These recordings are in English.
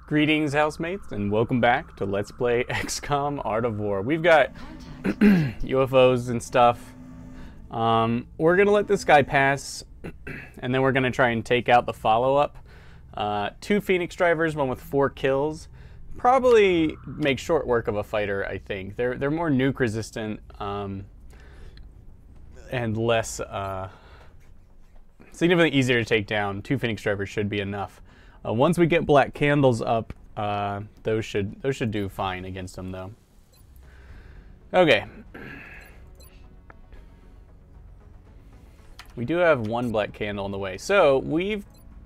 Greetings, housemates, and welcome back to Let's Play XCOM Art of War. We've got UFOs and stuff. We're gonna let this guy pass, and then we're gonna try and take out the follow-up. 2 Phoenix drivers, one with 4 kills. Probably make short work of a fighter, I think. They're more nuke resistant, and less significantly easier to take down. 2 Phoenix drivers should be enough. Once we get black candles up, those should do fine against them, though. Okay. We do have 1 black candle on the way. So we've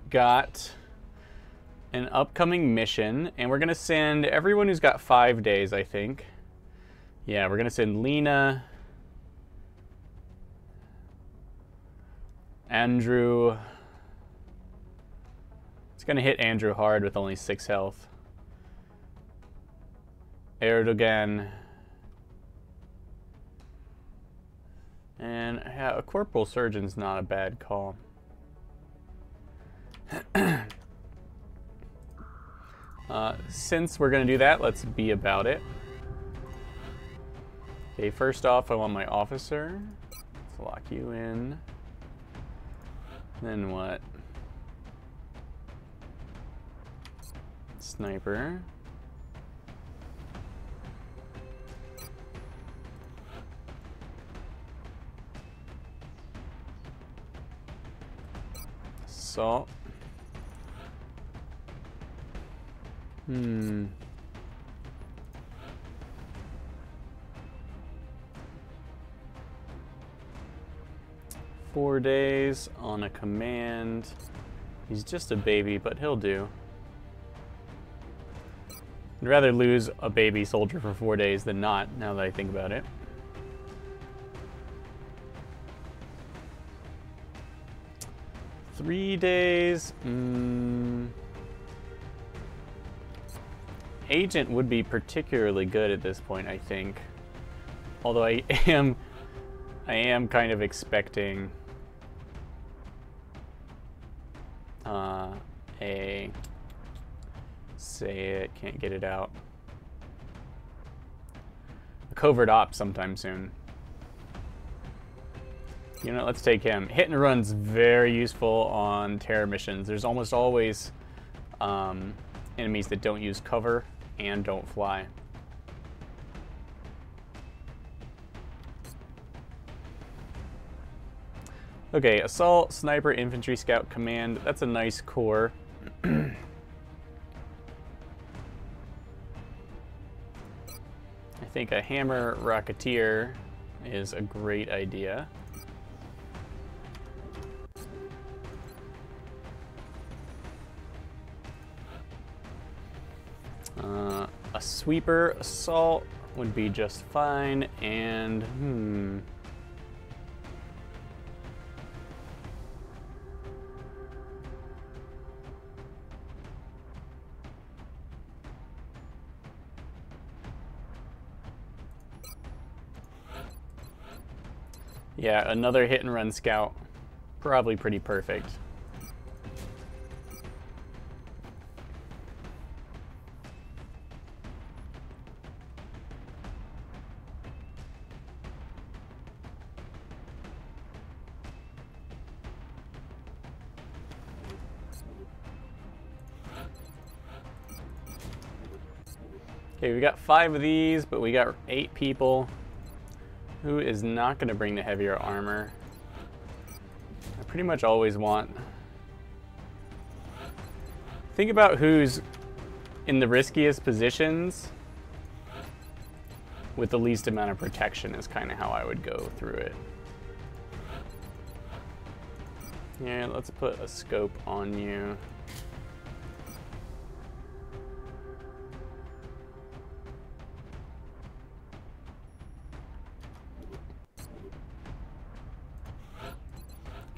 got an upcoming mission, and we're going to send everyone who's got 5 days, I think. Yeah, we're going to send Lena, Andrew. It's going to hit Andrew hard with only 6 health. Erdogan. And yeah, a corporal surgeon's not a bad call. Since we're going to do that, let's be about it. Okay, first off, I want my officer. Let's lock you in. Then what? Sniper. Assault. 4 days on a command. He's just a baby, but he'll do. I'd rather lose a baby soldier for 4 days than not, now that I think about it. Three days. Agent would be particularly good at this point, I think. Although I am kind of expecting can't get it out. A covert op sometime soon. You know, let's take him. Hit and run's very useful on terror missions. There's almost always enemies that don't use cover and don't fly. Okay, assault, sniper, infantry, scout, command. That's a nice core. I think a hammer rocketeer is a great idea. A sweeper assault would be just fine, and yeah, another hit and run scout, probably pretty perfect. Okay, we got 5 of these, but we got 8 people. Who is not going to bring the heavier armor? I pretty much always want... Think about who's in the riskiest positions with the least amount of protection is kind of how I would go through it. Yeah, let's put a scope on you.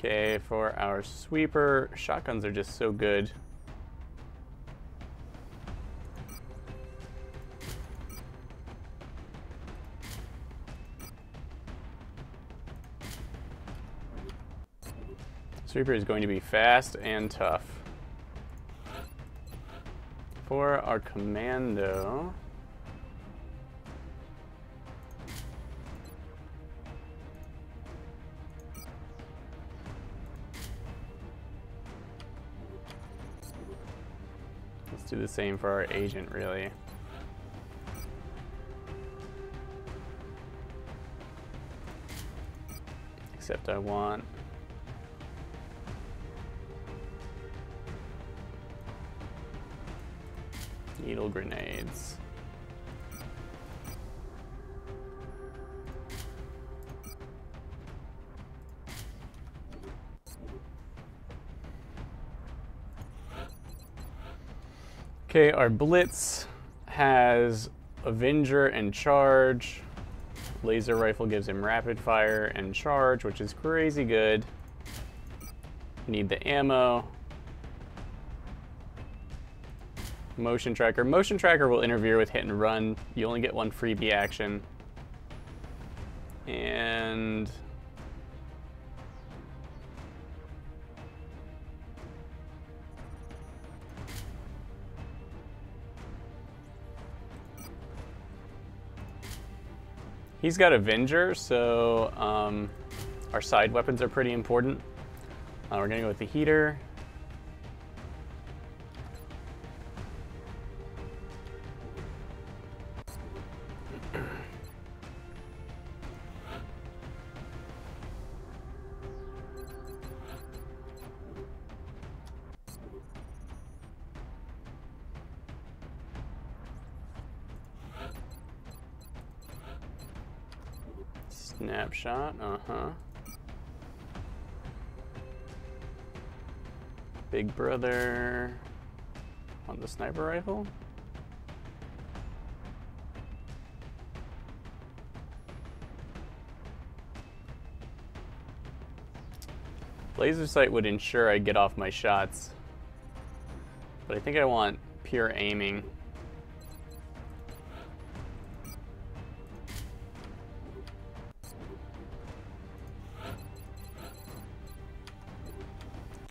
Okay, for our sweeper, shotguns are just so good. Sweeper is going to be fast and tough. for our commando, let's do the same for our agent, really. Except I want needle grenades. Okay, our Blitz has Avenger and Charge. Laser rifle gives him rapid fire and charge, which is crazy good. Need the ammo. Motion tracker. Motion tracker will interfere with hit and run. You only get one freebie action. And he's got Avenger, so our side weapons are pretty important. We're gonna go with the heater. Snapshot, Big Brother on the sniper rifle. Laser sight would ensure I get off my shots, but I think I want pure aiming.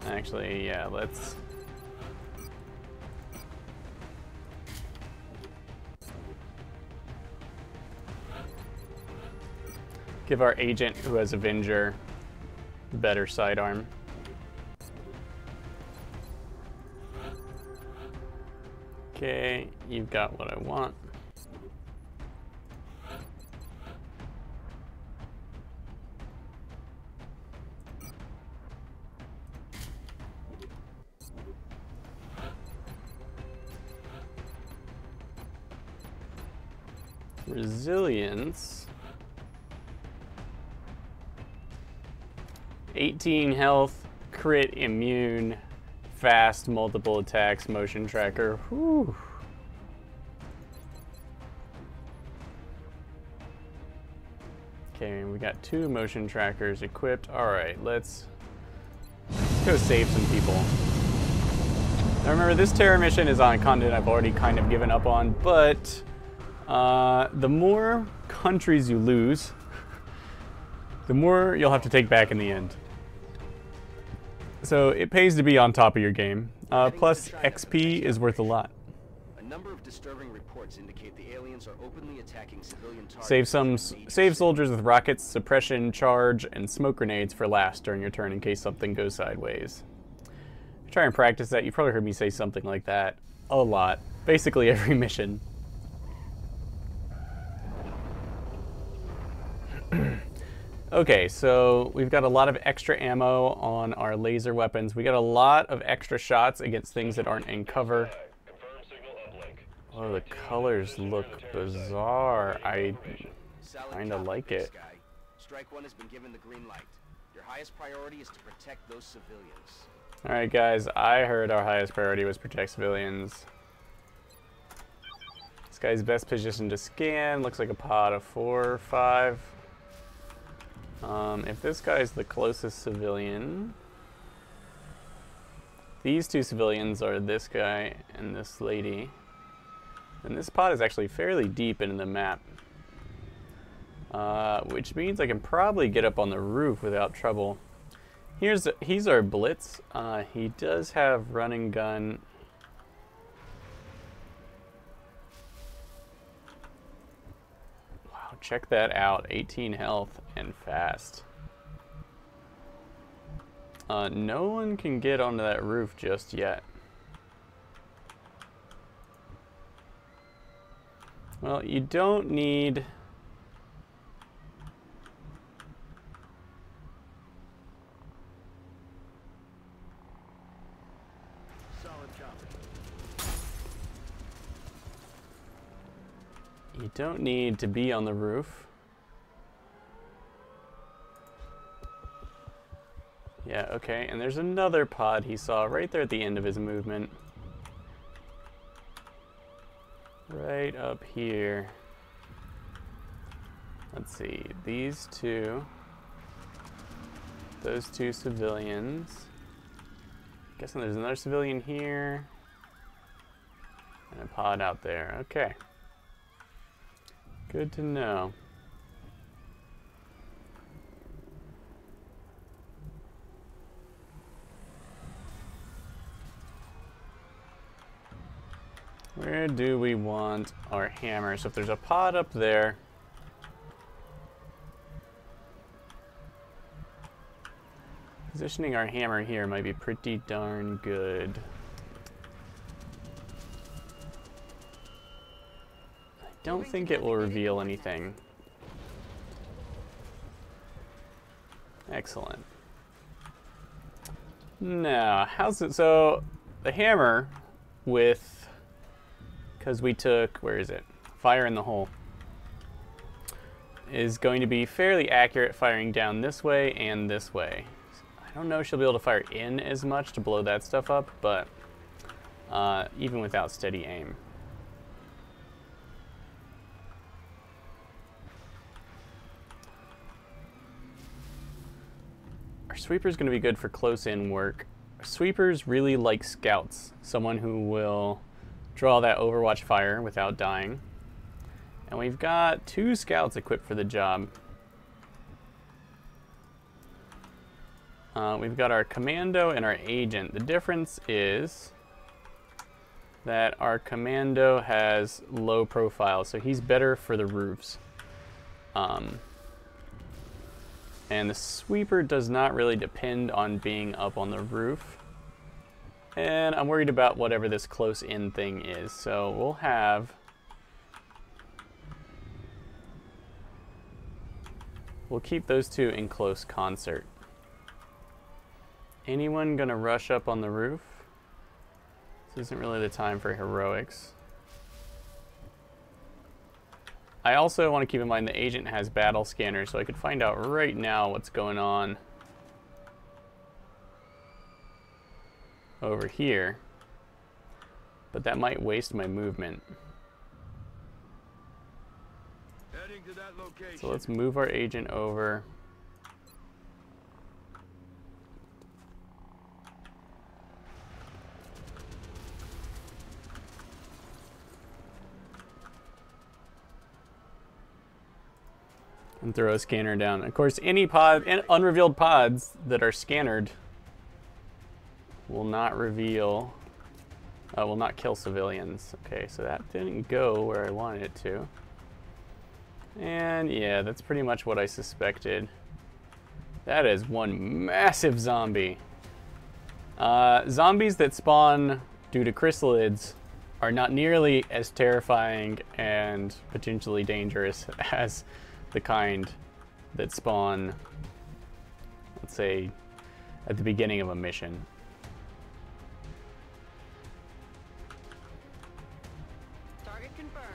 Actually, yeah, let's give our agent who has Avenger better sidearm. Okay, you've got what I want. Resilience. 18 health, crit immune, fast multiple attacks, motion tracker. Whew. Okay, we got 2 motion trackers equipped. Alright, let's go save some people. Now remember, this terror mission is on a continent I've already kind of given up on, but the more countries you lose, the more you'll have to take back in the end. So it pays to be on top of your game. Plus, XP is worth a lot. A number of disturbing reports indicate the aliens are openly attacking civilian targets. Save soldiers with rockets, suppression, charge, and smoke grenades for last during your turn in case something goes sideways. Try and practice that. You've probably heard me say something like that a lot. Basically every mission. Okay, so we've got a lot of extra ammo on our laser weapons. We got a lot of extra shots against things that aren't in cover. Oh, the colors look bizarre. I kind of like it. Strike One has been given the green light. Your highest priority is to protect those civilians. All right, guys, I heard our highest priority was protect civilians. This guy's best position to scan looks like a pod of 4 or 5. If this guy's the closest civilian, these 2 civilians are this guy and this lady. And this pod is actually fairly deep into the map, which means I can probably get up on the roof without trouble. He's our Blitz. He does have running gun. check that out. 18 health and fast. No one can get onto that roof just yet. Well, you don't need... You don't need to be on the roof. Yeah, okay, and there's another pod he saw right there at the end of his movement. Right up here. Let's see, these two. Those two civilians. Guessing there's another civilian here. And a pod out there, okay. Good to know. Where do we want our hammer? So if there's a pod up there, positioning our hammer here might be pretty darn good. I don't think it will reveal anything. Excellent. Now, how's it? So the hammer with, because we took, where is it? Fire in the hole, is going to be fairly accurate firing down this way and this way. I don't know if she'll be able to fire in as much to blow that stuff up, but even without steady aim. Our sweeper's going to be good for close-in work. Our sweepers really like scouts, someone who will draw that Overwatch fire without dying. And we've got 2 scouts equipped for the job. We've got our commando and our agent. The difference is that our commando has low profile, so he's better for the roofs. And the sweeper does not really depend on being up on the roof. And I'm worried about whatever this close-in thing is. So we'll have... We'll keep those 2 in close concert. Anyone gonna rush up on the roof? This isn't really the time for heroics. I also want to keep in mind the agent has battle scanners, so I could find out right now what's going on over here. But that might waste my movement. Heading to that location. So let's move our agent over. And throw a scanner down. Of course, any pod, and unrevealed pods that are scannered will not reveal, will not kill civilians. Okay, so that didn't go where I wanted it to. And yeah, that's pretty much what I suspected. That is one massive zombie. Zombies that spawn due to chrysalids are not nearly as terrifying and potentially dangerous as the kind that spawn, let's say, at the beginning of a mission. Target confirmed.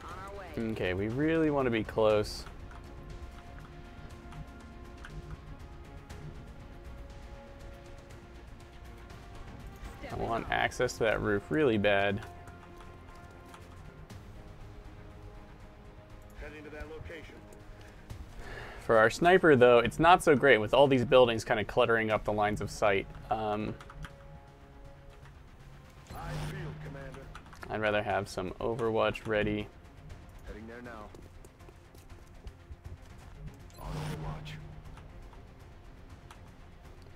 On our way. Okay, we really want to be close. I want access to that roof really bad. Heading to that location. For our sniper, though, it's not so great with all these buildings kind of cluttering up the lines of sight. I feel, Commander. I'd rather have some Overwatch ready. Heading there now. On Overwatch.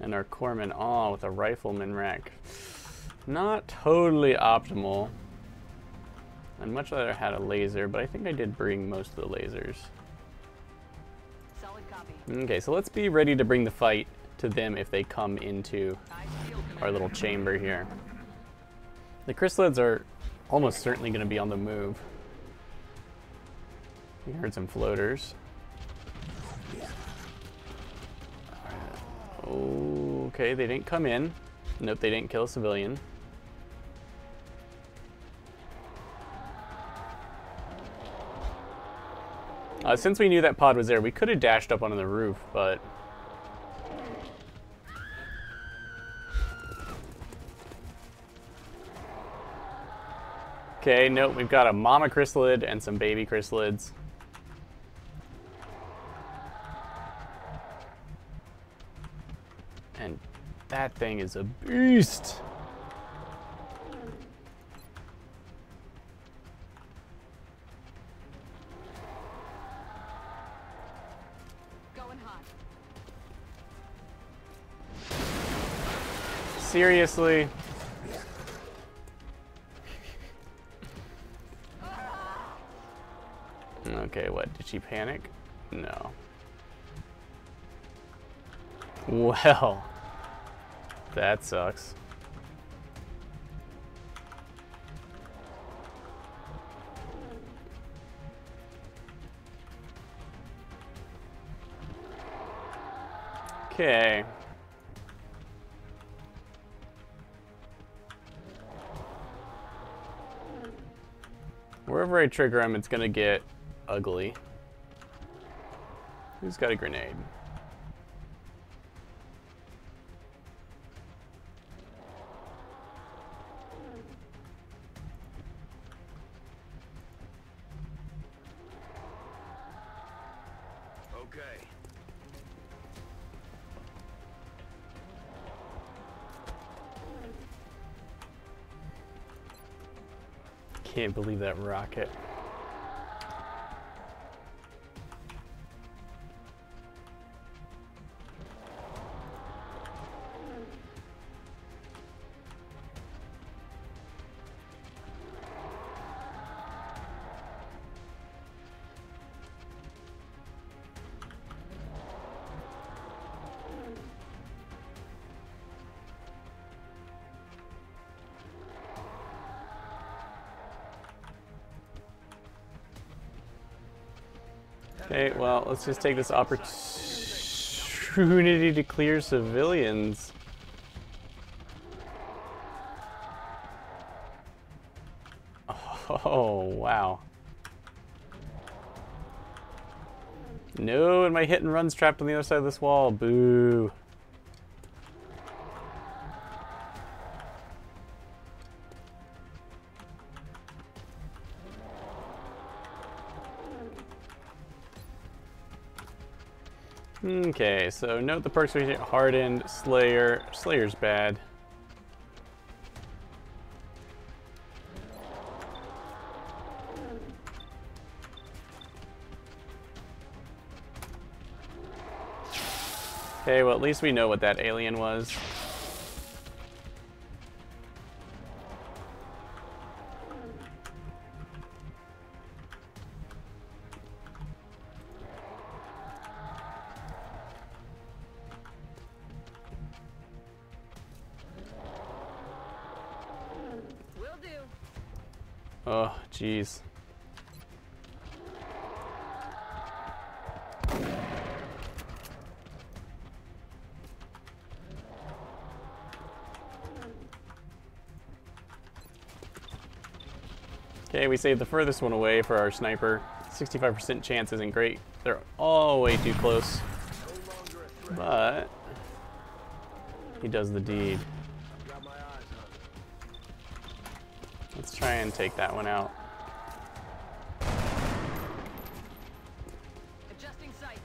And our corpsman, with a rifleman rack. Not totally optimal. I'd much rather had a laser, but I think I did bring most of the lasers. Copy. Okay, so let's be ready to bring the fight to them if they come into Eyes peeled, Commander. our little chamber here. The chrysalids are almost certainly going to be on the move. We heard some floaters. Okay, they didn't come in. Nope, they didn't kill a civilian. Since we knew that pod was there, we could have dashed up onto the roof, but... Okay, nope, we've got a mama chrysalid and some baby chrysalids. And that thing is a beast! Going hot. Seriously? Okay, what? Did she panic? No. Well, that sucks. Okay. Wherever I trigger him, it's gonna get ugly. Who's got a grenade? Okay. Can't believe that rocket. Okay, well, let's just take this opportunity to clear civilians. Oh, wow. No, and my hit and run's trapped on the other side of this wall. Boo. Okay, so note the perks we get: Hardened, Slayer. Slayer's bad. Okay, well at least we know what that alien was. Will do. Oh, jeez. Okay, we saved the furthest one away for our sniper. 65% chance isn't great. They're all way too close. But he does the deed. Got my eyes on it. Let's try and take that one out. Adjusting sights.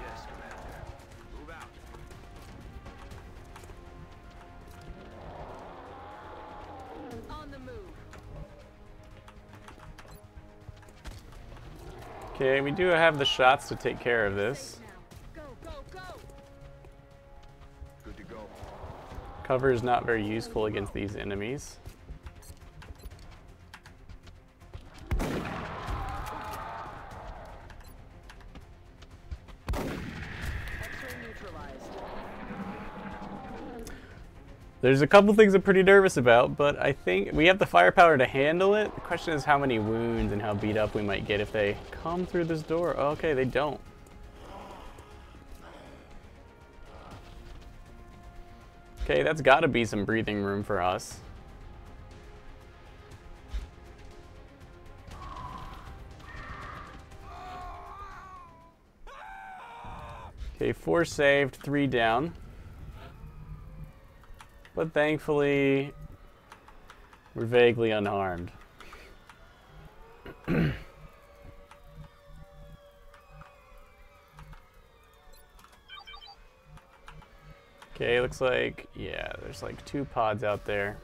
Yes, Commander. Move out. On the move. Okay, we do have the shots to take care of this. Now. Go, go, go. Good to go. Cover is not very useful against these enemies. neutralized. There's a couple things I'm pretty nervous about, but I think we have the firepower to handle it. The question is how many wounds and how beat up we might get if they come through this door. Oh, okay, they don't. Okay, that's got to be some breathing room for us. Okay, 4 saved, 3 down. But thankfully, we're vaguely unharmed. Okay, looks like, yeah, there's like 2 pods out there.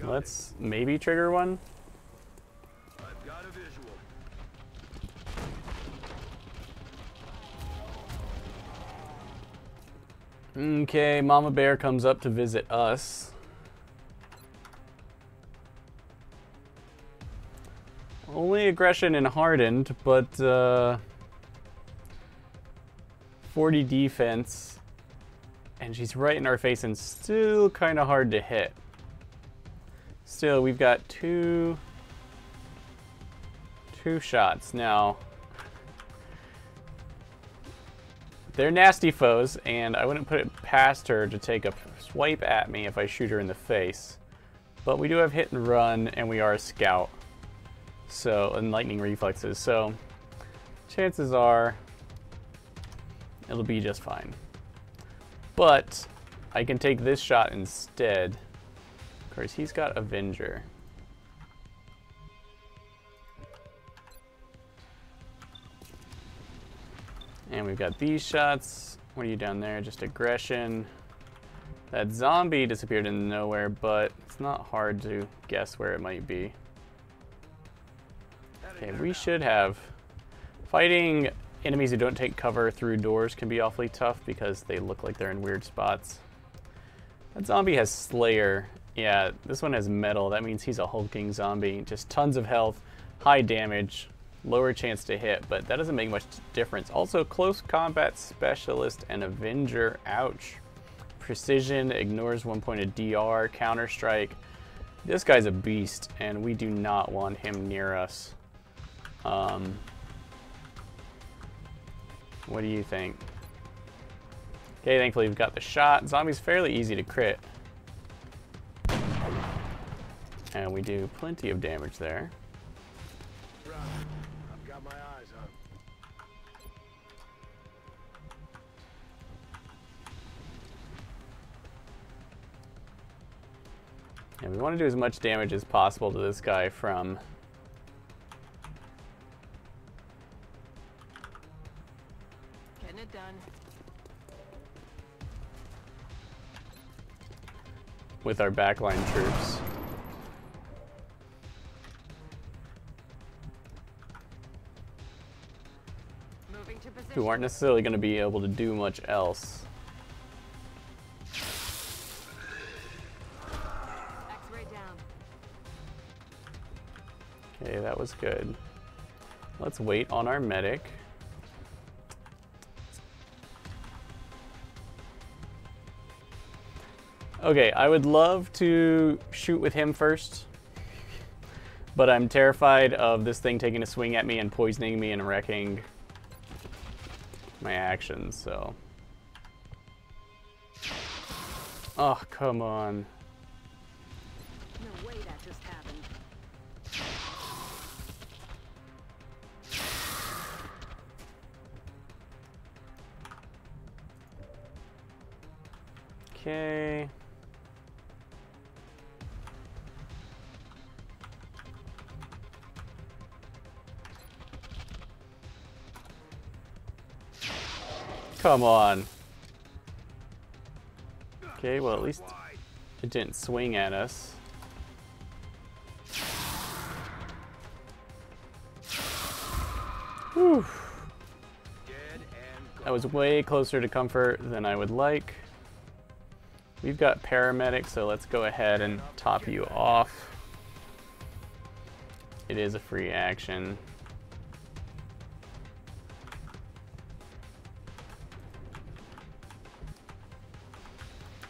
Let's maybe trigger one. I've got a visual. Okay, Mama Bear comes up to visit us. Only aggression and hardened, but 40 defense. And she's right in our face and still kind of hard to hit. Still, we've got two shots now. They're nasty foes, and I wouldn't put it past her to take a swipe at me if I shoot her in the face. But we do have hit and run, and we are a scout. So, and lightning reflexes, so chances are it'll be just fine. But I can take this shot instead. Of course, he's got Avenger. And we've got these shots. What are you down there? Just aggression. That zombie disappeared into nowhere, but it's not hard to guess where it might be. Okay, we should have. Fighting enemies who don't take cover through doors can be awfully tough because they look like they're in weird spots. That zombie has Slayer. Yeah, this one has metal. That means he's a hulking zombie. Just tons of health, high damage, lower chance to hit, but that doesn't make much difference. Also, close combat specialist and Avenger. Ouch. Precision, ignores 1 point of DR, counter strike. This guy's a beast, and we do not want him near us. What do you think? Okay, thankfully we've got the shot. Zombie's fairly easy to crit. And we do plenty of damage there. I've got my eyes on. And we want to do as much damage as possible to this guy from Getting it done. with our backline troops. Moving to position. Who aren't necessarily going to be able to do much else. X-ray down. Okay, that was good. Let's wait on our medic. Okay, I would love to shoot with him first, but I'm terrified of this thing taking a swing at me and poisoning me and wrecking my actions, so. Oh, come on. No way that just happened. Okay. Come on. Okay, well at least it didn't swing at us. Whew. Dead and That was way closer to comfort than I would like. We've got paramedics, so let's go ahead and top you off. It is a free action.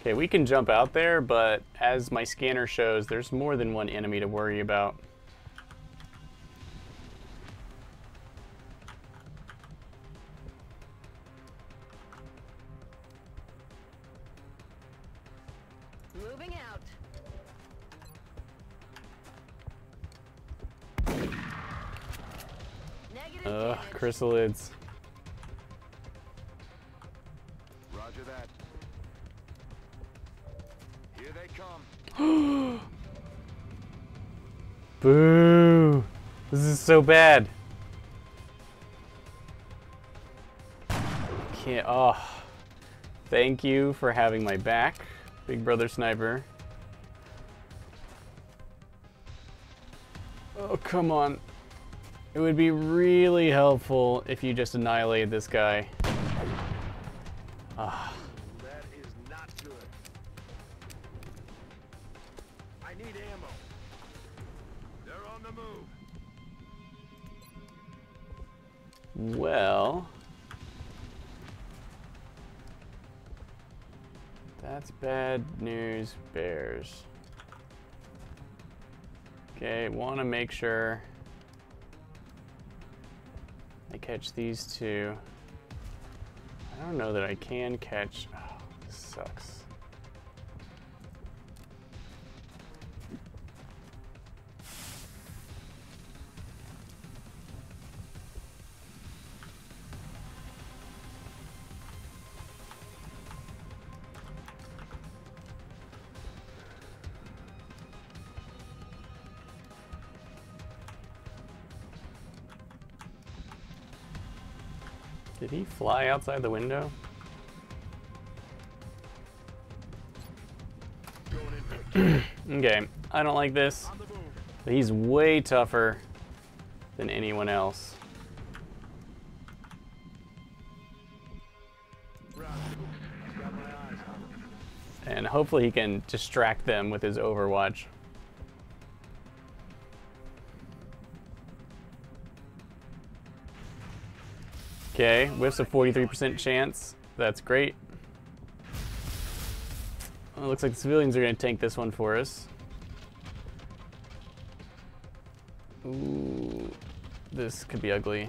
Okay, we can jump out there, but as my scanner shows, there's more than one enemy to worry about. Moving out. Negative damage. Chrysalids. Roger that. Here they come. Boo! This is so bad. Can't. Oh. Thank you for having my back, Big Brother Sniper. Oh, come on. It would be really helpful if you just annihilated this guy. Ah. That is not good. I need ammo. They're on the move. Well, that's bad news, bears. Okay, want to make sure I catch these two. I don't know that I can catch. Oh, this sucks. Did he fly outside the window? Okay, I don't like this. But he's way tougher than anyone else. And hopefully he can distract them with his Overwatch. Okay, whiffs a 43% chance. That's great. Well, it looks like the civilians are going to tank this one for us. Ooh, this could be ugly.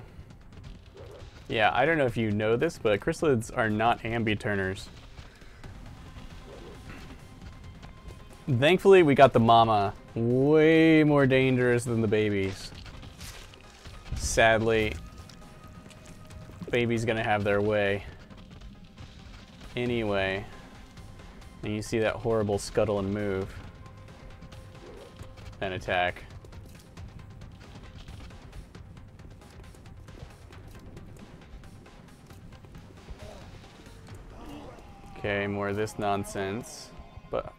Yeah, I don't know if you know this, but chrysalids are not ambi-turners. Thankfully, we got the mama. Way more dangerous than the babies. Sadly, baby's gonna have their way. Anyway. And you see that horrible scuttle and move. And attack. Okay, more of this nonsense. But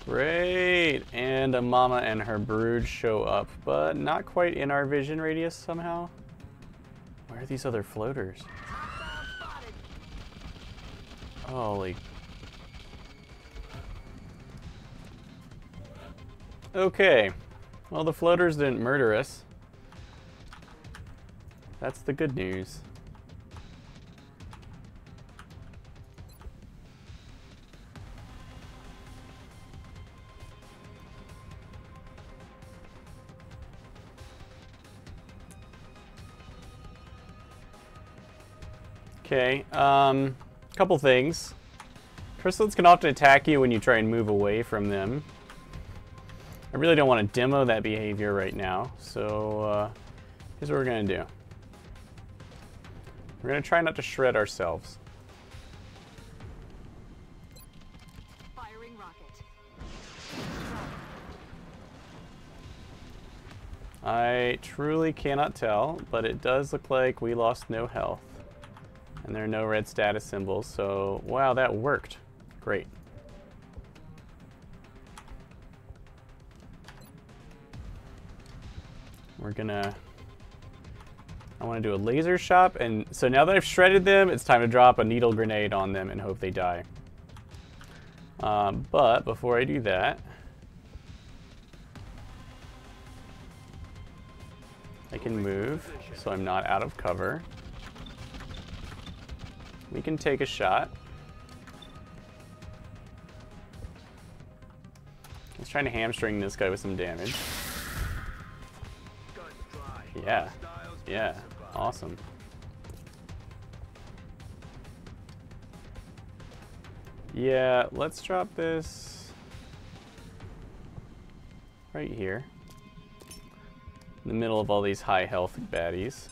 great! And a mama and her brood show up, but not quite in our vision radius somehow. Where are these other floaters? Holy. Okay. Well, the floaters didn't murder us. That's the good news. Okay, couple things. Chrysalids can often attack you when you try and move away from them. I really don't want to demo that behavior right now, so here's what we're going to do. We're going to try not to shred ourselves. Firing rocket. I truly cannot tell, but it does look like we lost no health. And there are no red status symbols, so wow, that worked. Great. We're gonna I want to do a laser shot, and so now that I've shredded them, it's time to drop a needle grenade on them and hope they die. But before I do that, I can move so I'm not out of cover. We can take a shot. Let's try to hamstring this guy with some damage. Yeah, yeah, awesome. Yeah, let's drop this right here, in the middle of all these high health baddies.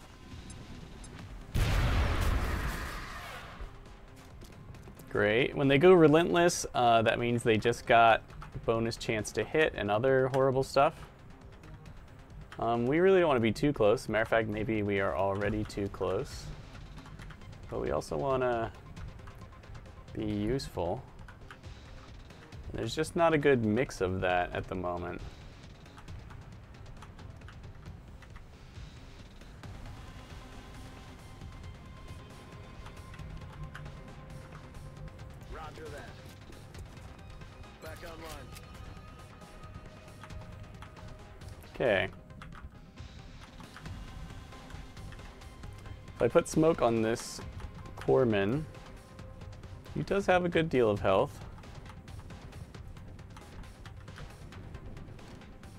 Great. When they go relentless, that means they just got bonus chance to hit and other horrible stuff. We really don't want to be too close. Matter of fact, maybe we are already too close. But we also want to be useful. There's just not a good mix of that at the moment. Roger that. Back online. Okay. If I put smoke on this corpsman, he does have a good deal of health.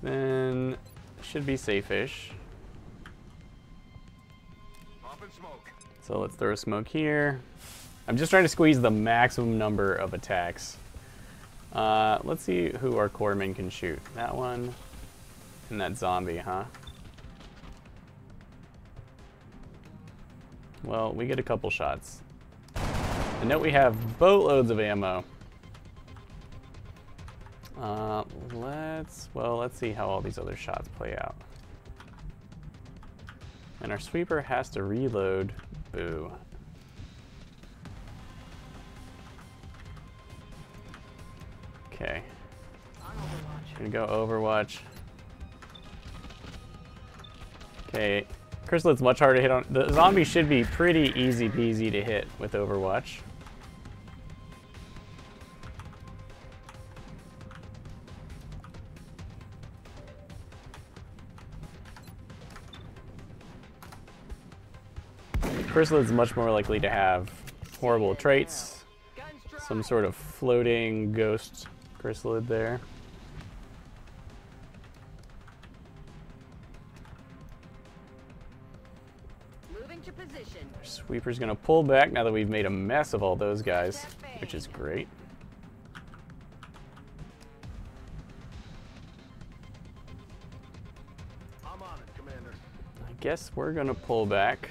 Then should be safe-ish. Popping smoke. So let's throw smoke here. I'm just trying to squeeze the maximum number of attacks. Let's see who our corpsman can shoot. That one and that zombie, huh? Well, we get a couple shots. And note we have boatloads of ammo. Let's see how all these other shots play out. And our sweeper has to reload. Boo. Okay. Gonna go Overwatch. Okay. Chrysalit's much harder to hit on. The zombie should be pretty easy peasy to hit with Overwatch. Chrysalit's much more likely to have horrible traits. Some sort of floating ghost chrysalid there. Moving to position. Sweeper's gonna pull back now that we've made a mess of all those guys, which is great. I'm on it, Commander. I guess we're gonna pull back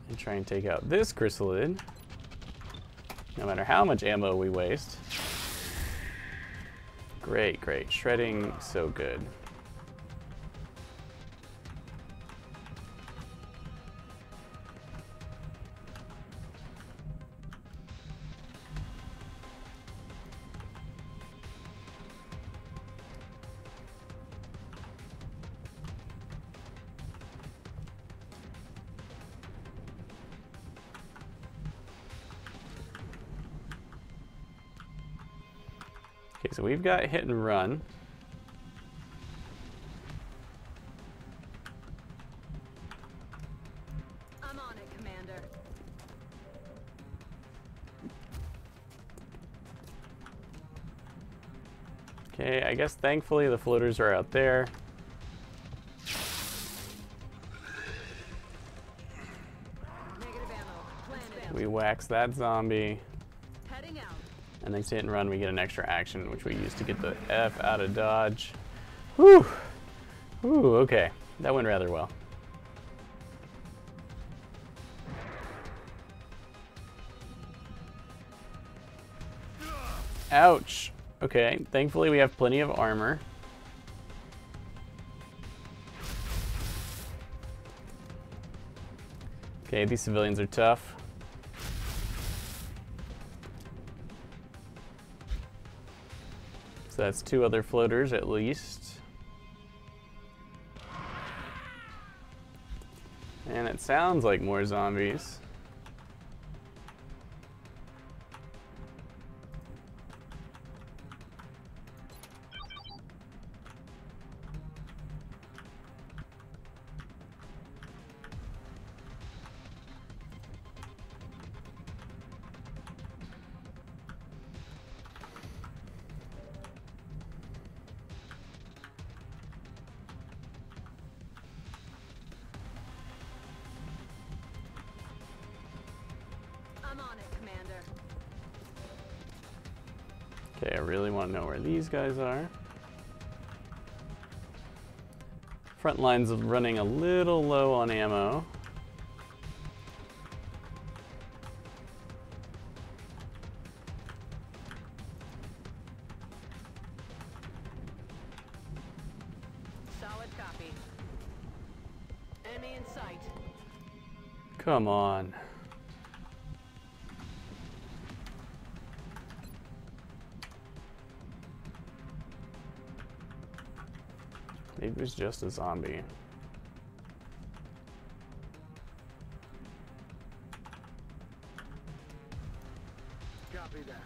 and try and take out this chrysalid, no matter how much ammo we waste. Great, great. Shredding, so good. Okay, so we've got hit and run. I'm on it, Commander. Okay, I guess thankfully the floaters are out there. Negative ammo. Planet. We wax that zombie. Heading out. And thanks to hit and run, we get an extra action, which we use to get the F out of dodge. Whew! Whew, okay. That went rather well. Ouch! Okay, thankfully we have plenty of armor. Okay, these civilians are tough. So that's two other floaters at least. And it sounds like more zombies. I'm on it, Commander. Okay, I really want to know where these guys are. Front lines of running a little low on ammo. Solid copy. Enemy in sight. Come on. Maybe it was just a zombie. Copy that.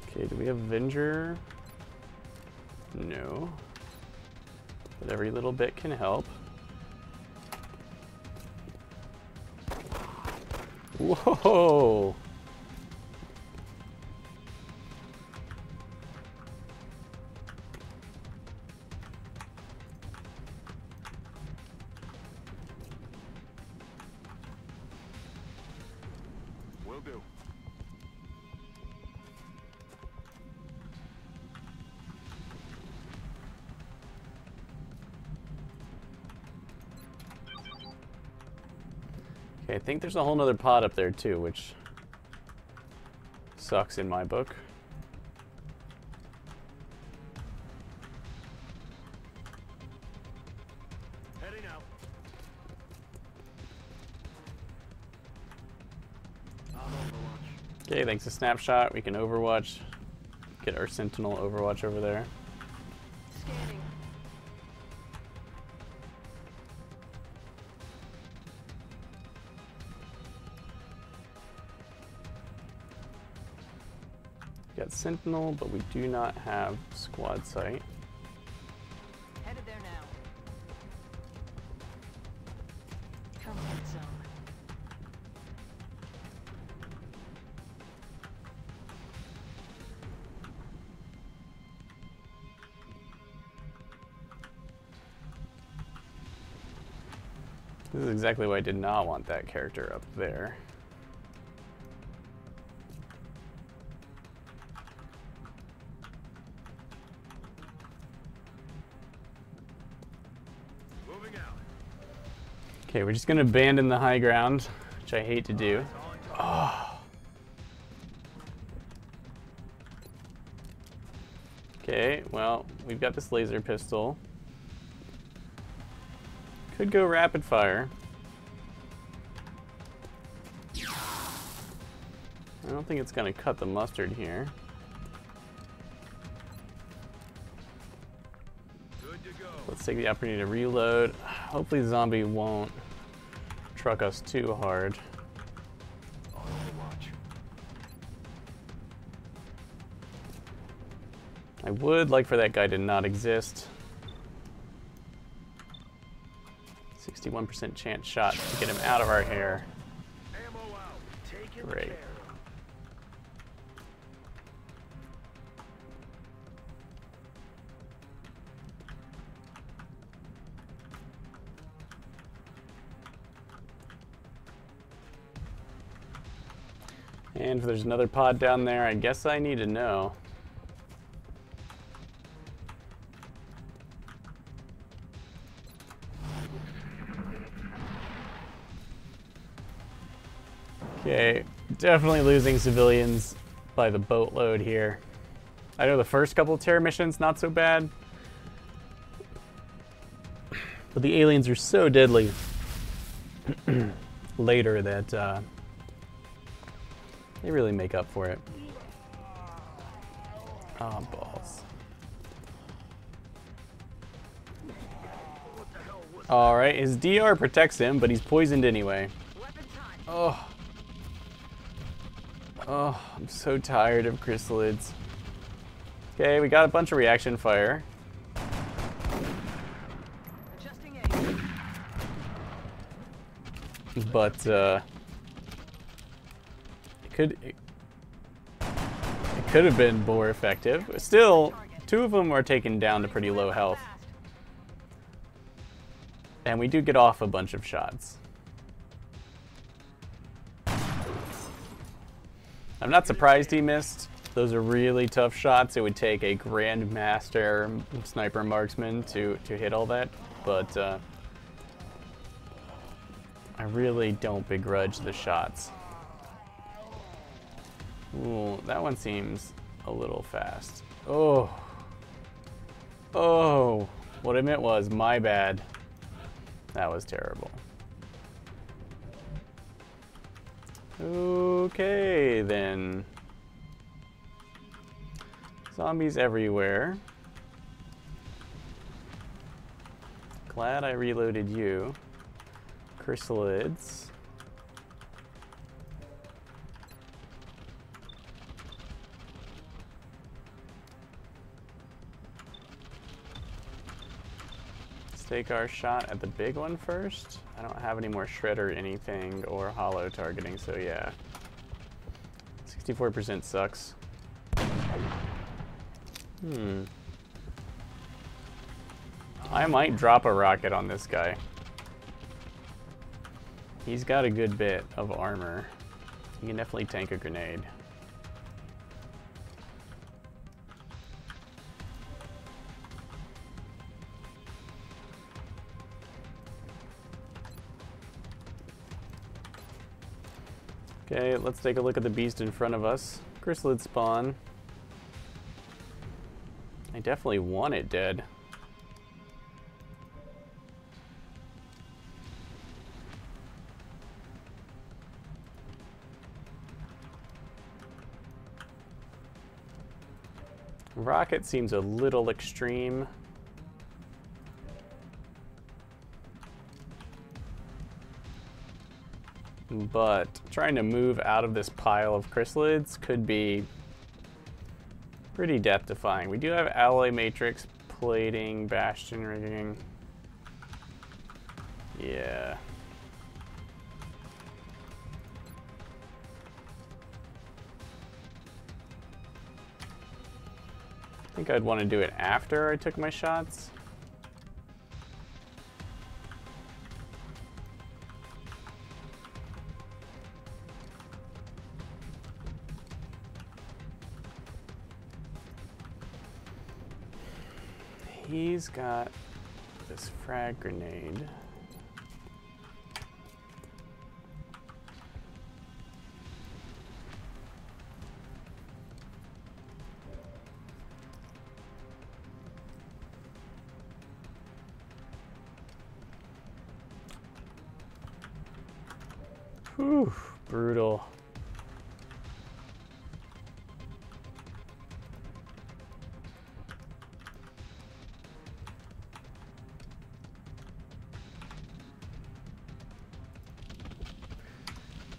Okay, do we have Avenger? No. But every little bit can help. Whoa! Will do. Okay, I think there's a whole nother pod up there too, which sucks in my book. Heading out. I'm Overwatch. Okay, thanks to Snapshot, we can Overwatch. Get our Sentinel Overwatch over there. Scanning. We got Sentinel, but we do not have Squad Sight. Headed there now. Comfort zone. This is exactly why I did not want that character up there. Moving out. Okay, we're just gonna abandon the high ground, which I hate to do. Oh. Okay, well, we've got this laser pistol. Could go rapid fire. I don't think it's gonna cut the mustard here. Good to go. Let's take the opportunity to reload. Hopefully the zombie won't truck us too hard. On Overwatch. I would like for that guy to not exist. 61% chance shot to get him out of our hair. Ammo out. Taken Great. care of. And if there's another pod down there, I guess I need to know. Okay, definitely losing civilians by the boatload here. I know the first couple of terror missions, not so bad. But the aliens are so deadly. later that they really make up for it. Oh, balls. Alright, his DR protects him, but he's poisoned anyway. Oh. Oh, I'm so tired of chrysalids. Okay, we got a bunch of reaction fire. But, it could have been more effective. Still, two of them are taken down to pretty low health. And we do get off a bunch of shots. I'm not surprised he missed. Those are really tough shots. It would take a Grandmaster Sniper Marksman to hit all that. But I really don't begrudge the shots. Ooh, that one seems a little fast. Oh. Oh. What I meant was, my bad. That was terrible. Okay, then. Zombies everywhere. Glad I reloaded you. Chrysalids. Take our shot at the big one first. I don't have any more shred or anything or hollow targeting, so yeah. 64% sucks. I might drop a rocket on this guy. He's got a good bit of armor. He can definitely tank a grenade. Okay, let's take a look at the beast in front of us. Chrysalid spawn. I definitely want it dead. Rocket seems a little extreme. But trying to move out of this pile of chrysalids could be pretty death-defying. We do have alloy matrix, plating, bastion rigging. Yeah. I think I'd want to do it after I took my shots. He's got this frag grenade. Whew, brutal.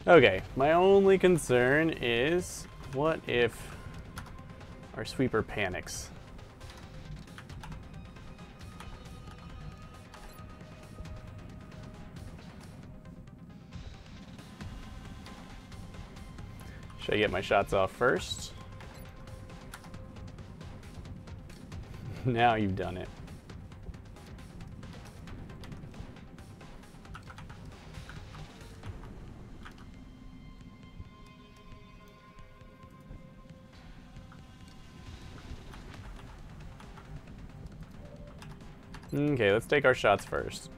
Okay, my only concern is, what if our sweeper panics? Should I get my shots off first? Now you've done it. Okay, let's take our shots first.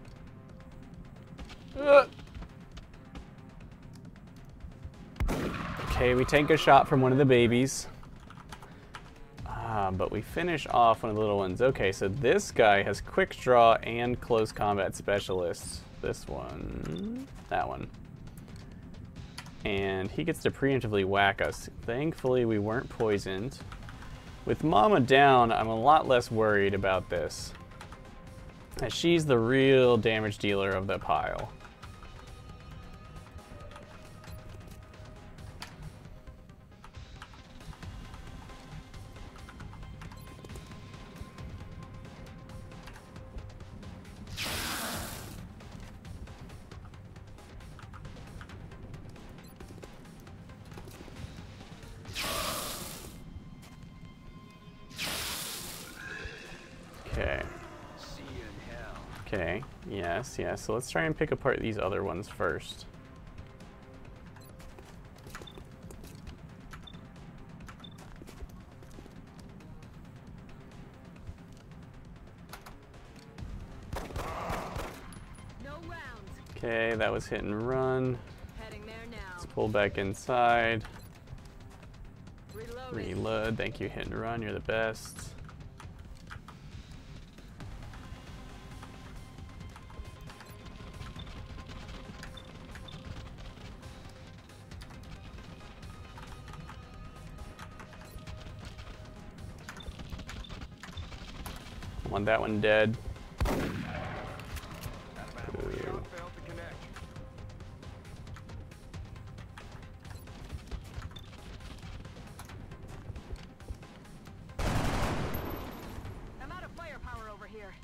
Okay, we take a shot from one of the babies. But we finish off one of the little ones. Okay, so this guy has quick draw and close combat specialists. This one, that one. and he gets to preemptively whack us. Thankfully, we weren't poisoned. With Mama down, I'm a lot less worried about this, as she's the real damage dealer of the pile. Okay. See you in hell. Okay, yes, yes. So let's try and pick apart these other ones first. No rounds. Okay, that was hit and run. Heading there now. Let's pull back inside. Reloading. Reload. Thank you, hit and run. You're the best. I want that one dead. That about we all failed to connect. I'm out of firepower over here.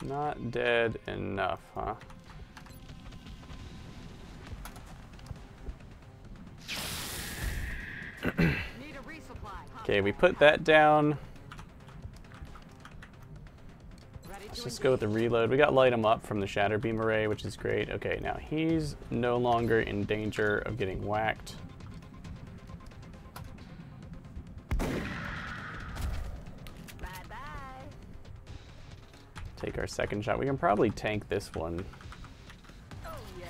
Not dead enough, huh? Need a resupply. Okay, we put that down. Ready Let's to just go with the reload. We got light him up from the shatter beam array, which is great. Okay, now he's no longer in danger of getting whacked. Bye-bye. Take our second shot. We can probably tank this one. Oh, yeah.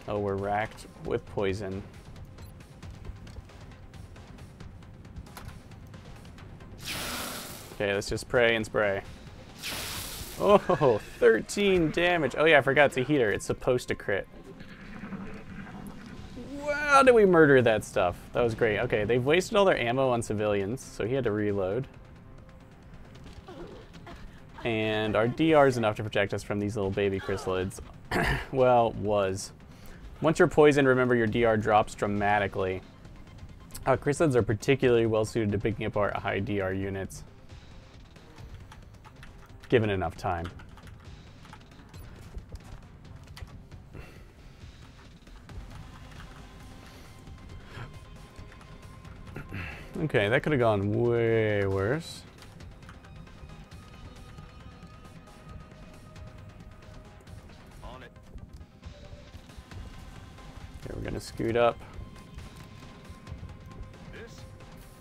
Oh, we're racked with poison. Okay, let's just pray and spray. Oh, 13 damage. Oh yeah, I forgot it's a heater. It's supposed to crit. Wow, did we murder that stuff? That was great. Okay, they've wasted all their ammo on civilians, so he had to reload. And our DR is enough to protect us from these little baby chrysalids. Well, was. Once you're poisoned, remember your DR drops dramatically. Chrysalids are particularly well suited to picking apart high DR units, given enough time. Okay, that could have gone way worse. On it. Okay, we're gonna scoot up. This?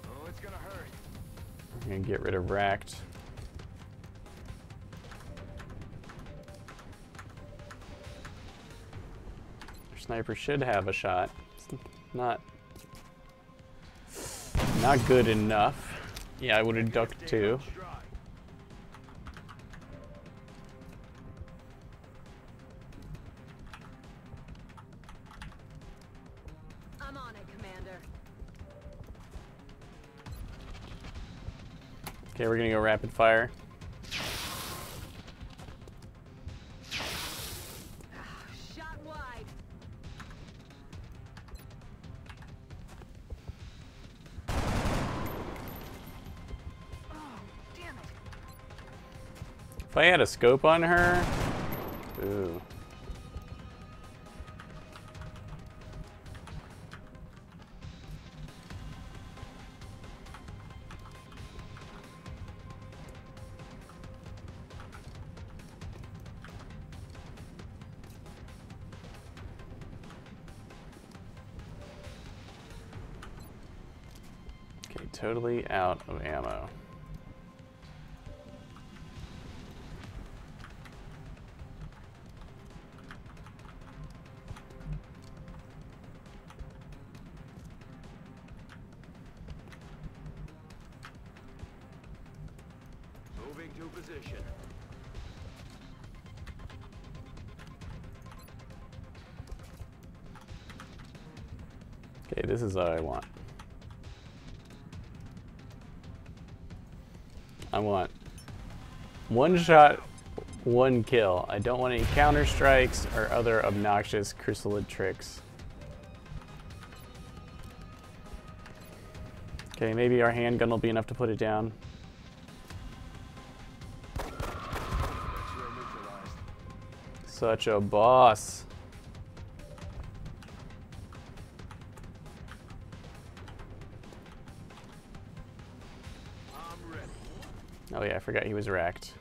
Oh, it's gonna hurt. We're gonna get rid of racked. Our sniper should have a shot. It's not good enough. Yeah, I would have ducked too. Stride. I'm on it, Commander. Okay, we're gonna go rapid fire. Shot wide. Oh, damn it. If I had a scope on her, ooh. Okay, totally out of ammo. new position. Okay, this is what I want. I want one shot, one kill. I don't want any counter strikes or other obnoxious chrysalid tricks. Okay, maybe our handgun will be enough to put it down. Such a boss. I'm ready. Oh yeah, I forgot he was racked.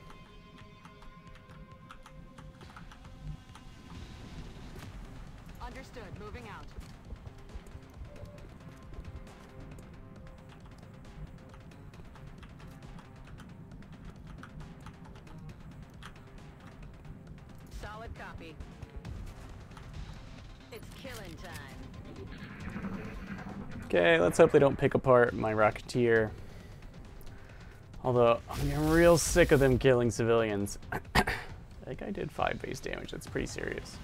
Understood. Moving out. Solid copy. It's killing time. Okay, let's hope they don't pick apart my Rocketeer. Although, I'm getting real sick of them killing civilians. I think I did 5 base damage, that's pretty serious.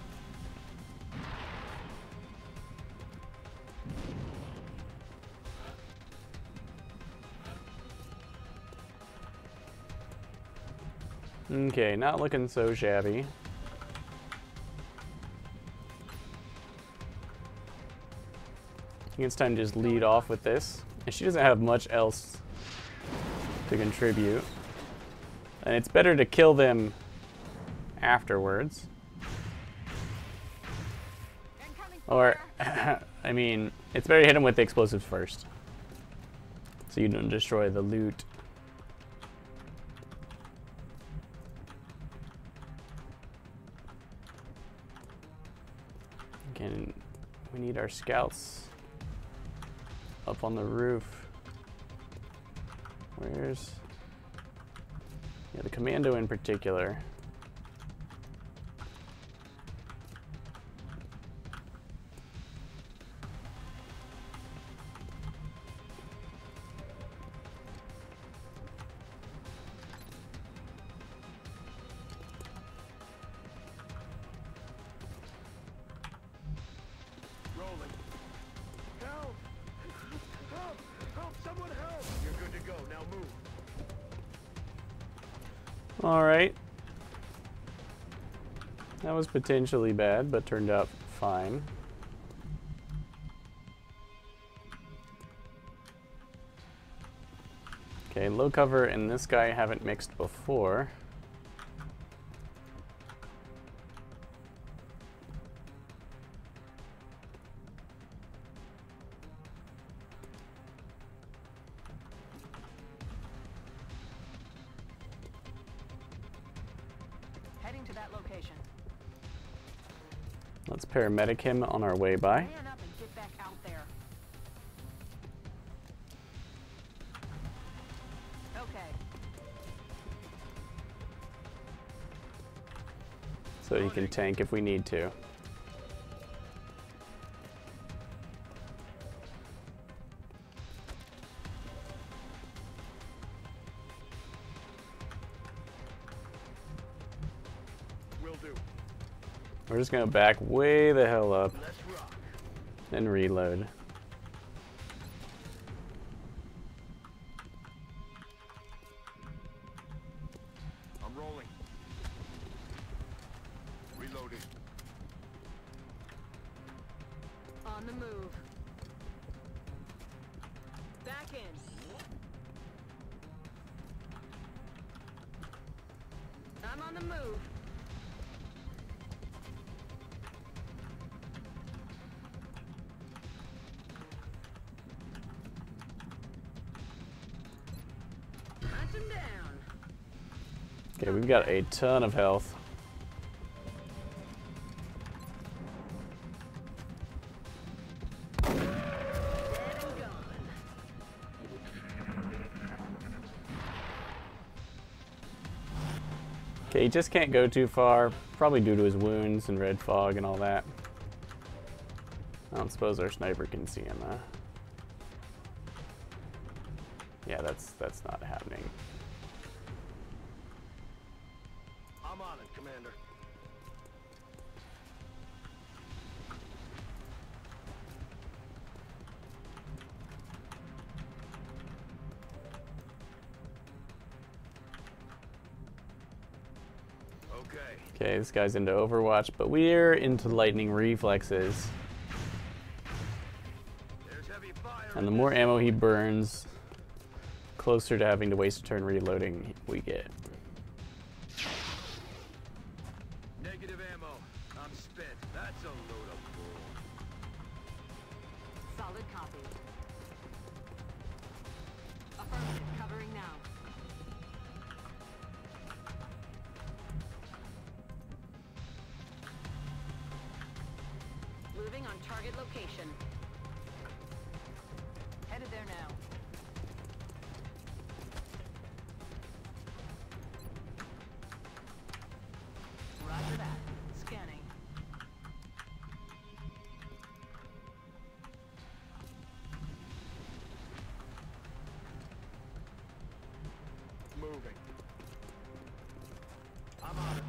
Okay, not looking so shabby. I think it's time to just lead off with this. And she doesn't have much else to contribute. And it's better to kill them afterwards. Or, I mean, it's better to hit them with the explosives first. So you don't destroy the loot. Again, we need our scouts up on the roof. Where's... yeah, the commando in particular. Rolling. Help! Help! Help! Someone help! You're good to go. Now move. Alright. That was potentially bad, but turned out fine. Okay, low cover and this guy haven't mixed before. Heading to that location. Let's paramedic him on our way by. Man up and get back out there. Okay. So he can tank if we need to. Will do. We're just gonna back way the hell up Let's rock. and reload. I'm rolling. Reloading. On the move. Back in. I'm on the move. Hunt him down. Okay, we've got a ton of health. Dead and gone. Okay, he just can't go too far, probably due to his wounds and red fog and all that. I don't suppose our sniper can see him, huh? Yeah, that's not happening. Commander. Okay. Okay, this guy's into Overwatch, but we're into lightning reflexes. There's heavy fire. And the more ammo he burns, closer to having to waste a turn reloading we get. Negative ammo. I'm spent. That's a load of bull. Solid copy. Affirmative, covering now. Moving on target location. Headed there now. Roger that. Scanning. Moving. I'm on it.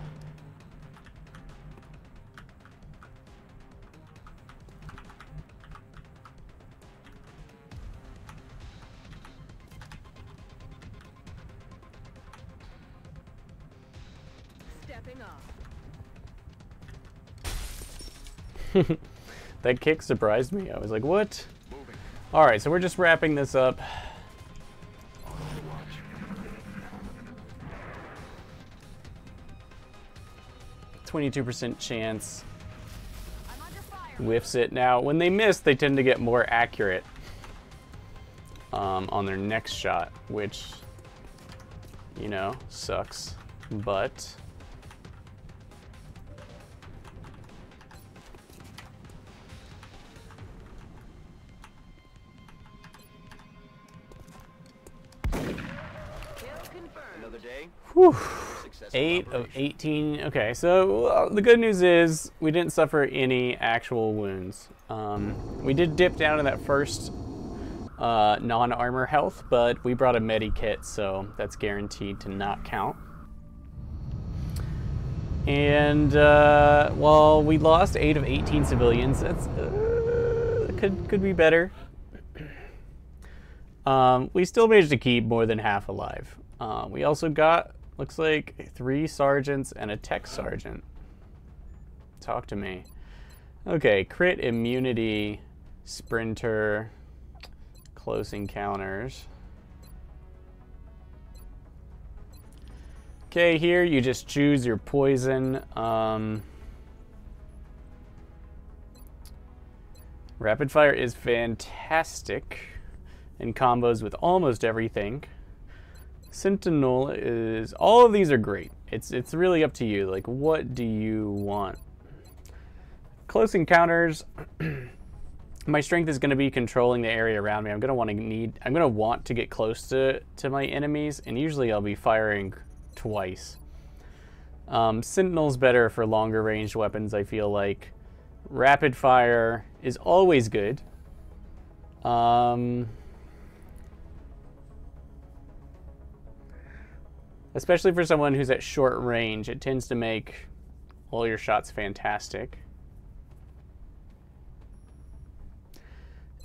Stepping off. That kick surprised me. I was like, what? Moving. Alright, so we're just wrapping this up. On Overwatch. 22% chance. I'm under fire. Whiffs it. Now, when they miss, they tend to get more accurate on their next shot, which, you know, sucks. But Kill confirmed. Another day. whew, Successful 8 of operation. 18. Okay, so the good news is we didn't suffer any actual wounds. We did dip down in that first non-armor health, but we brought a medikit, so that's guaranteed to not count. And well, we lost 8 of 18 civilians. That's could be better. We still managed to keep more than half alive. We also got, looks like, 3 sergeants and a tech sergeant. Talk to me. Okay, crit immunity, sprinter, close encounters. Okay, here you just choose your poison. Rapid fire is fantastic in combos with almost everything. Sentinel is, all of these are great. It's really up to you. Like, what do you want? Close encounters. My strength is going to be controlling the area around me. I'm going to want to get close to my enemies, and usually I'll be firing twice. Sentinel's better for longer ranged weapons, I feel like. Rapid fire is always good. Especially for someone who's at short range, it tends to make all your shots fantastic.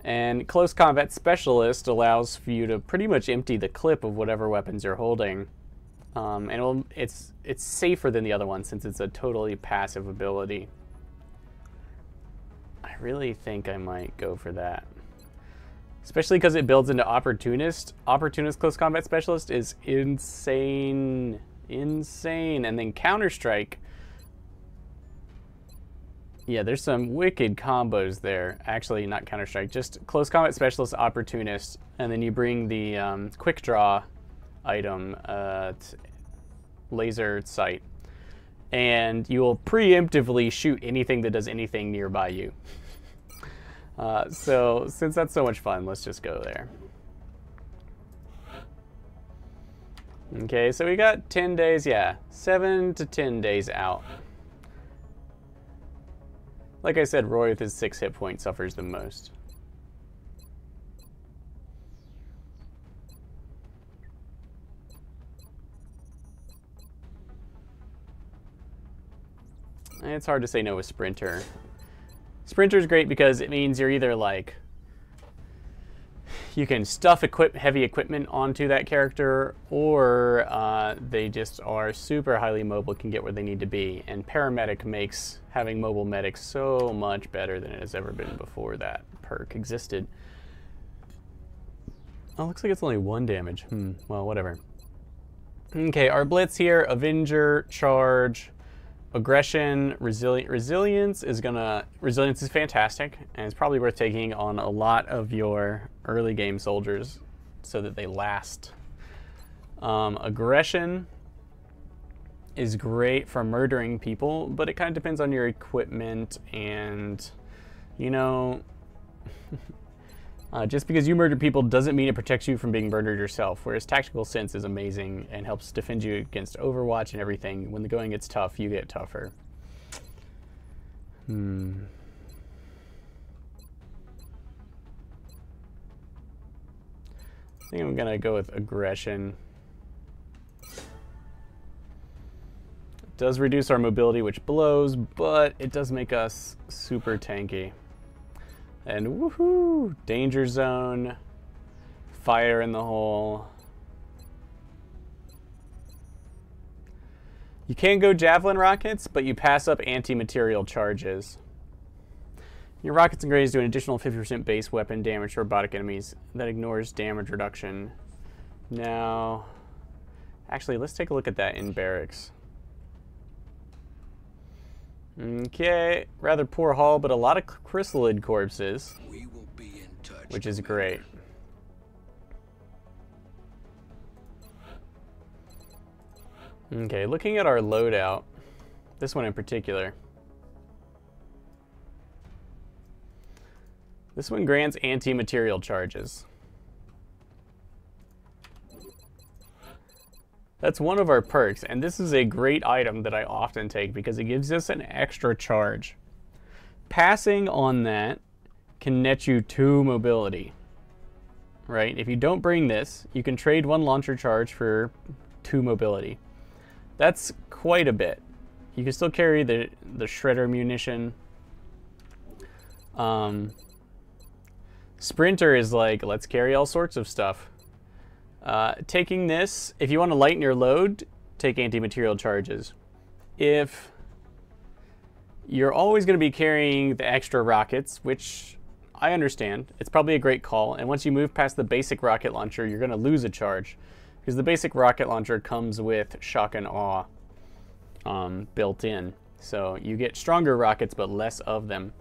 And Close Combat Specialist allows for you to pretty much empty the clip of whatever weapons you're holding. And it's safer than the other one since it's a totally passive ability. I really think I might go for that. Especially because it builds into Opportunist. Opportunist Close Combat Specialist is insane. Insane. And then Counter-Strike. Yeah, there's some wicked combos there. Actually, not Counter-Strike, just Close Combat Specialist, Opportunist, and then you bring the Quick Draw item, laser sight, and you will preemptively shoot anything that does anything nearby you. So, since that's so much fun, let's just go there. Okay, so we got 10 days, yeah, 7 to 10 days out. Like I said, Roy with his 6 hit points suffers the most. it's hard to say no with Sprinter. Sprinter's great because it means you're either like, you can stuff heavy equipment onto that character, or they just are super highly mobile, can get where they need to be. And Paramedic makes having mobile medics so much better than it has ever been before that perk existed. Oh, looks like it's only 1 damage. Well, whatever. Okay, our blitz here, Avenger, Charge, Aggression, Resilience is fantastic, and it's probably worth taking on a lot of your early game soldiers so that they last. Aggression is great for murdering people, but it kind of depends on your equipment, and, you know, just because you murder people doesn't mean it protects you from being murdered yourself, whereas Tactical Sense is amazing and helps defend you against Overwatch and everything. When the going gets tough, you get tougher. I think I'm going to go with Aggression. It does reduce our mobility, which blows, but it does make us super tanky. And woohoo! Danger Zone. Fire in the hole. You can go Javelin rockets, but you pass up anti-material charges. Your rockets and grenades do an additional 50% base weapon damage to robotic enemies. That ignores damage reduction. Now, actually, let's take a look at that in barracks. Okay, rather poor haul, but a lot of chrysalid corpses, We will be in touch. which is great. Okay, looking at our loadout, this one in particular. This one grants anti-material charges. That's one of our perks, and this is a great item that I often take because it gives us an extra charge. Passing on that can net you 2 mobility, right? If you don't bring this, you can trade 1 launcher charge for 2 mobility. That's quite a bit. You can still carry the shredder munition. Sprinter is like, let's carry all sorts of stuff. Taking this, if you want to lighten your load, take anti-material charges. If you're always going to be carrying the extra rockets, which I understand, it's probably a great call, and once you move past the basic rocket launcher, you're going to lose a charge, because the basic rocket launcher comes with shock and awe built in, so you get stronger rockets but less of them.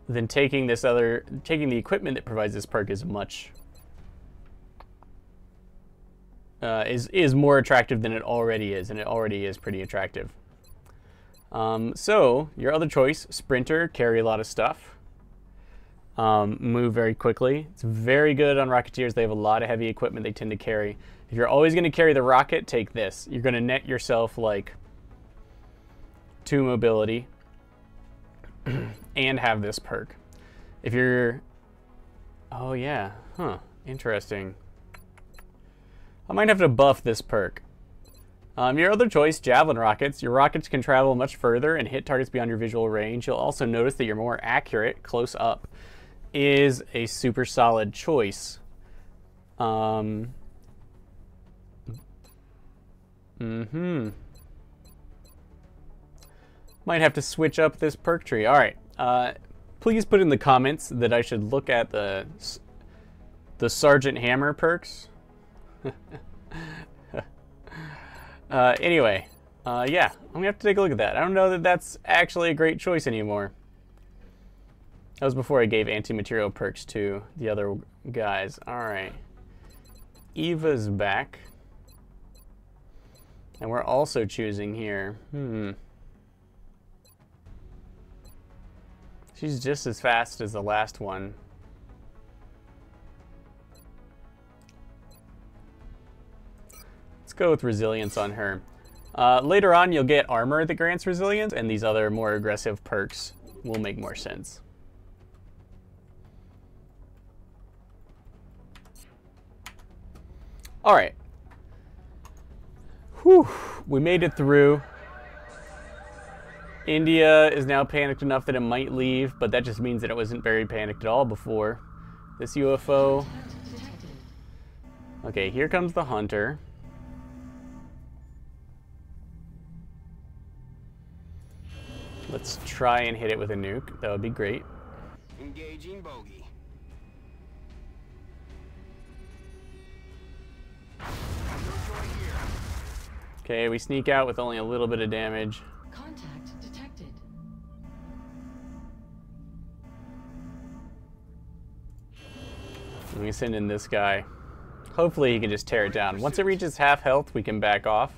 Then taking the equipment that provides this perk is much is more attractive than it already is, and it already is pretty attractive. So your other choice, Sprinter, carry a lot of stuff, move very quickly. It's very good on Rocketeers. They have a lot of heavy equipment they tend to carry. If you're always going to carry the rocket, take this. You're going to net yourself like 2 mobility. And have this perk. If you're... Oh yeah, huh, interesting. I might have to buff this perk. Your other choice, Javelin rockets. Your rockets can travel much further and hit targets beyond your visual range. You'll also notice that you're more accurate close up. Is a super solid choice. Might have to switch up this perk tree. All right. Please put in the comments that I should look at the Sergeant Hammer perks. Anyway, yeah, I'm gonna have to take a look at that. I don't know that that's actually a great choice anymore. That was before I gave anti-material perks to the other guys. All right. Eva's back. And we're also choosing here. She's just as fast as the last one. Let's go with resilience on her. Later on, you'll get armor that grants resilience, and these other more aggressive perks will make more sense. All right. Whew, we made it through. India is now panicked enough that it might leave, but that just means that it wasn't very panicked at all before. This UFO. Okay, here comes the hunter. Let's try and hit it with a nuke. That would be great. Engaging bogey. Okay, we sneak out with only a little bit of damage. Contact detected. Let me send in this guy. Hopefully he can just tear it down. Once it reaches half health, we can back off.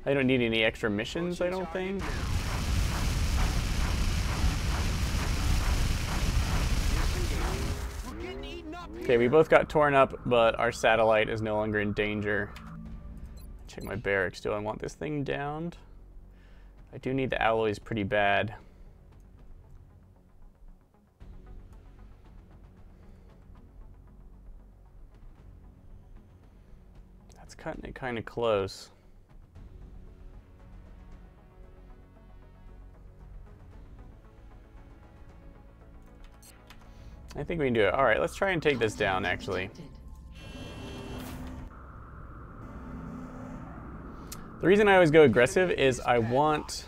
I don't need any extra missions, I don't think. Okay, we both got torn up, but our satellite is no longer in danger. Check my barracks. Do I want this thing downed? I do need the alloys pretty bad. That's cutting it kind of close. I think we can do it. All right, let's try and take this down, actually. The reason I always go aggressive is I want...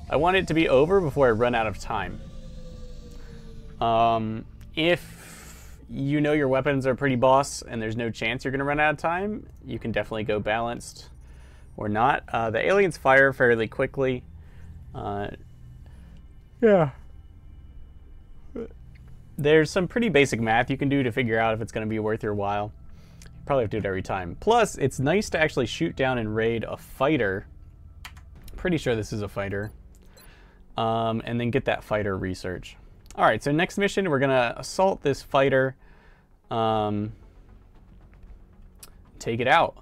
I want it to be over before I run out of time. If you know your weapons are pretty boss and there's no chance you're going to run out of time, you can definitely go balanced or not. The aliens fire fairly quickly. Yeah. There's some pretty basic math you can do to figure out if it's going to be worth your while. You probably have to do it every time. Plus, it's nice to actually shoot down and raid a fighter. Pretty sure this is a fighter. And then get that fighter research. All right, so next mission, we're going to assault this fighter. Take it out.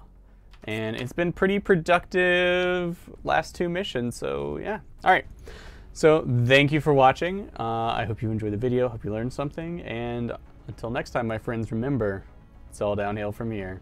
And it's been pretty productive last 2 missions, so yeah. All right. So thank you for watching. I hope you enjoyed the video. Hope you learned something. And until next time, my friends, remember, it's all downhill from here.